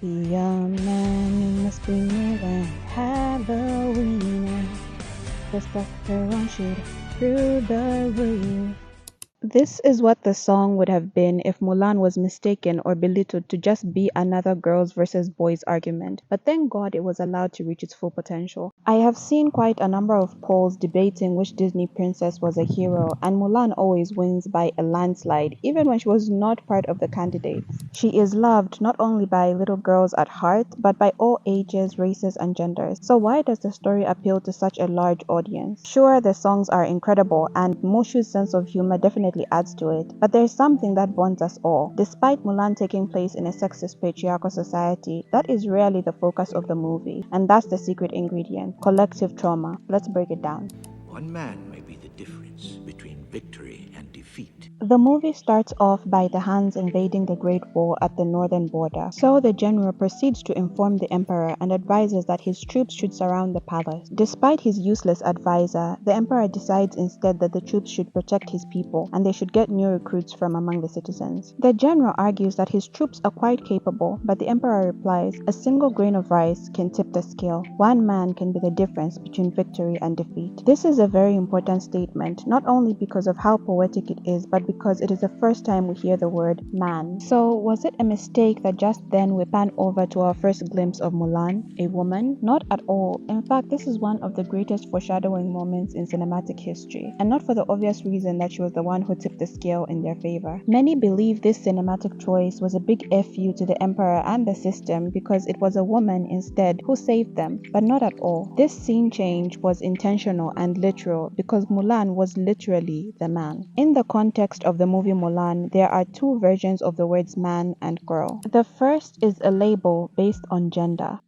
Be a man, you must be Mulan. Halloween. Testosterone shoot through the roof. This is what the song would have been if Mulan was mistaken or belittled to just be another girls versus boys argument, but thank God it was allowed to reach its full potential. I have seen quite a number of polls debating which Disney princess was a hero, and Mulan always wins by a landslide, even when she was not part of the candidates. She is loved not only by little girls at heart, but by all ages, races, and genders. So why does the story appeal to such a large audience? Sure, the songs are incredible, and Mushu's sense of humor definitely adds to it, but there's something that bonds us all. Despite Mulan taking place in a sexist patriarchal society, that is rarely the focus of the movie, and that's the secret ingredient: collective trauma. Let's break it down. One man may be the difference between victory and defeat. The movie starts off by the Huns invading the Great Wall at the northern border, so the general proceeds to inform the emperor and advises that his troops should surround the palace. Despite his useless advisor, the emperor decides instead that the troops should protect his people and they should get new recruits from among the citizens. The general argues that his troops are quite capable, but the emperor replies, "A single grain of rice can tip the scale. One man can be the difference between victory and defeat." This is a very important statement, not only because of how poetic it is, but because it is the first time we hear the word man. So was it a mistake that just then we pan over to our first glimpse of Mulan, a woman? Not at all. In fact, this is one of the greatest foreshadowing moments in cinematic history, and not for the obvious reason that she was the one who tipped the scale in their favor. Many believe this cinematic choice was a big FU to the emperor and the system because it was a woman instead who saved them, but not at all. This scene change was intentional and literal because Mulan was literally the man. In the context of the movie Mulan, there are two versions of the words man and girl. The first is a label based on gender.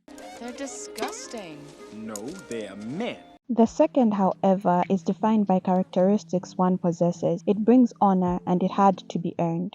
They're disgusting. No, they are men. The second, however, is defined by characteristics one possesses. It brings honor and it had to be earned.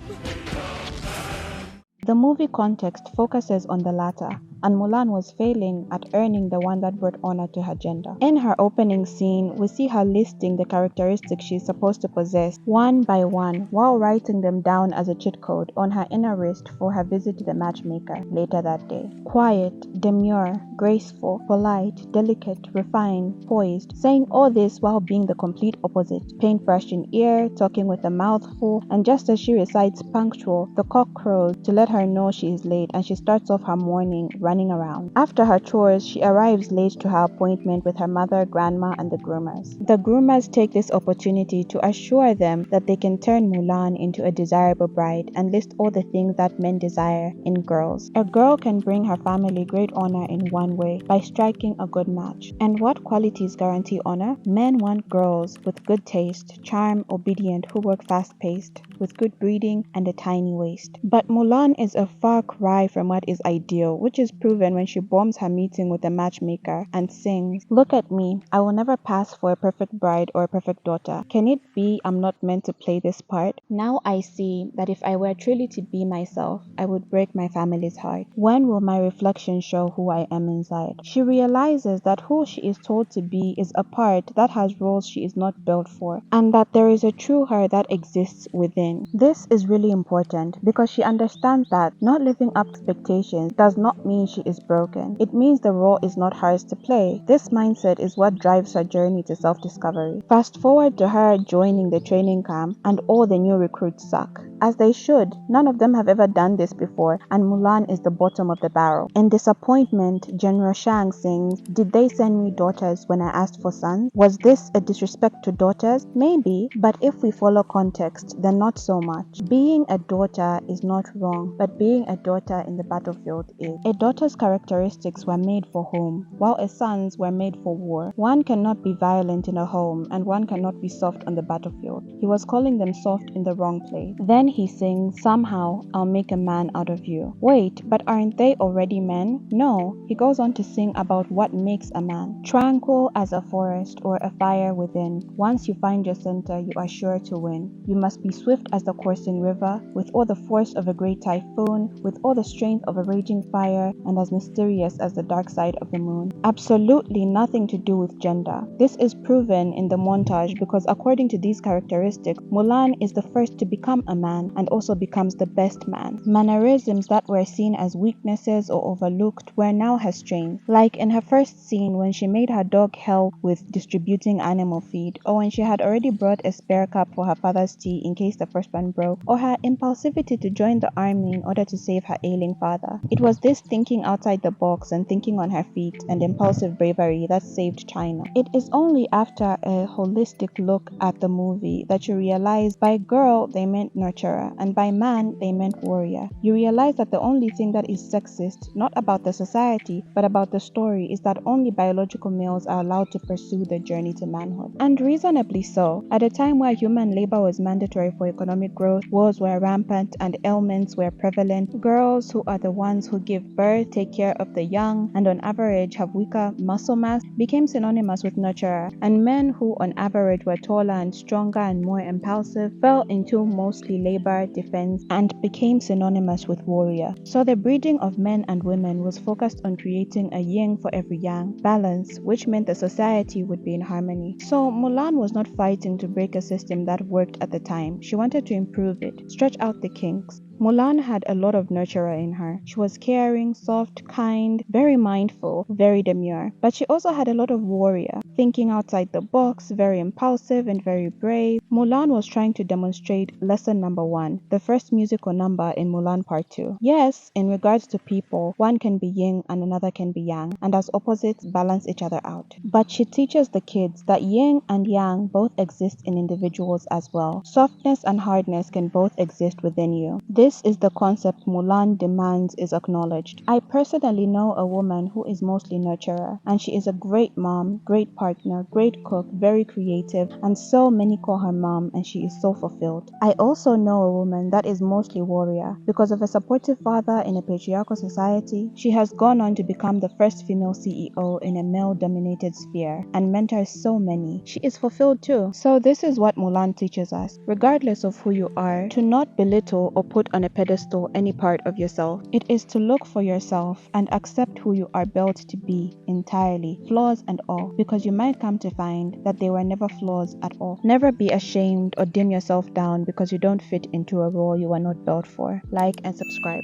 The movie context focuses on the latter, and Mulan was failing at earning the one that brought honor to her gender. In her opening scene, we see her listing the characteristics she's supposed to possess one by one while writing them down as a cheat code on her inner wrist for her visit to the matchmaker later that day. Quiet, demure, graceful, polite, delicate, refined, poised, saying all this while being the complete opposite. Paintbrush in ear, talking with a mouth full, and just as she recites punctual, the cock crows to let her know she is late, and she starts off her morning running around. After her chores, she arrives late to her appointment with her mother, grandma, and the groomers. The groomers take this opportunity to assure them that they can turn Mulan into a desirable bride and list all the things that men desire in girls. A girl can bring her family great honor in one way, by striking a good match. And what qualities guarantee honor? Men want girls with good taste, charm, obedient, who work fast-paced, with good breeding and a tiny waist. But Mulan is a far cry from what is ideal, which is proven when she bombs her meeting with the matchmaker and sings, "Look at me, I will never pass for a perfect bride or a perfect daughter. Can it be I'm not meant to play this part? Now I see that if I were truly to be myself, I would break my family's heart. When will my reflection show who I am inside?" She realizes that who she is told to be is a part that has roles she is not built for, and that there is a true her that exists within. This is really important because she understands that not living up to expectations does not mean she is broken. It means the role is not hers to play. This mindset is what drives her journey to self-discovery. Fast forward to her joining the training camp, and all the new recruits suck. As they should. None of them have ever done this before, and Mulan is the bottom of the barrel. In disappointment, General Shang sings, "Did they send me daughters when I asked for sons? Was this a disrespect to daughters? Maybe, but if we follow context, then not so much. Being a daughter is not wrong, but being a daughter in the battlefield is. A daughter's characteristics were made for home, while a son's were made for war. One cannot be violent in a home, and one cannot be soft on the battlefield." He was calling them soft in the wrong place. Then he sings, "Somehow I'll make a man out of you." Wait, but aren't they already men? No, he goes on to sing about what makes a man. "Tranquil as a forest or a fire within. Once you find your center, you are sure to win. You must be swift as the coursing river, with all the force of a great typhoon, with all the strength of a raging fire, and as mysterious as the dark side of the moon." Absolutely nothing to do with gender. This is proven in the montage because according to these characteristics, Mulan is the first to become a man man and also becomes the best man. Mannerisms that were seen as weaknesses or overlooked were now her strength, like in her first scene when she made her dog help with distributing animal feed, or when she had already brought a spare cup for her father's tea in case the first one broke, or her impulsivity to join the army in order to save her ailing father. It was this thinking outside the box and thinking on her feet and impulsive bravery that saved China. It is only after a holistic look at the movie that you realize by girl they meant nurturer and by man they meant warrior. You realize that the only thing that is sexist, not about the society, but about the story, is that only biological males are allowed to pursue the journey to manhood. And reasonably so. At a time where human labor was mandatory for economic growth, wars were rampant, and ailments were prevalent, girls who are the ones who give birth, take care of the young, and on average have weaker muscle mass, became synonymous with nurturer, and men who on average were taller and stronger and more impulsive fell into mostly labor, defense, and became synonymous with warrior. So the breeding of men and women was focused on creating a yin for every yang, balance, which meant the society would be in harmony. So Mulan was not fighting to break a system that worked at the time. She wanted to improve it, stretch out the kinks. Mulan had a lot of nurturer in her. She was caring, soft, kind, very mindful, very demure. But she also had a lot of warrior, thinking outside the box, very impulsive and very brave. Mulan was trying to demonstrate lesson number 1, the first musical number in Mulan Part 2. Yes, in regards to people, one can be yin and another can be yang, and as opposites balance each other out. But she teaches the kids that yin and yang both exist in individuals as well. Softness and hardness can both exist within you. This is the concept Mulan demands is acknowledged. I personally know a woman who is mostly nurturer, and she is a great mom, great partner, great cook, very creative, and so many call her mom, and she is so fulfilled. I also know a woman that is mostly warrior. Because of a supportive father in a patriarchal society, she has gone on to become the first female CEO in a male-dominated sphere and mentors so many. She is fulfilled too. So this is what Mulan teaches us, regardless of who you are, to not belittle or put on a pedestal any part of yourself. It is to look for yourself and accept who you are built to be entirely, flaws and all, because you might come to find that they were never flaws at all. Never be ashamed or dim yourself down because you don't fit into a role you were not built for. Like and subscribe.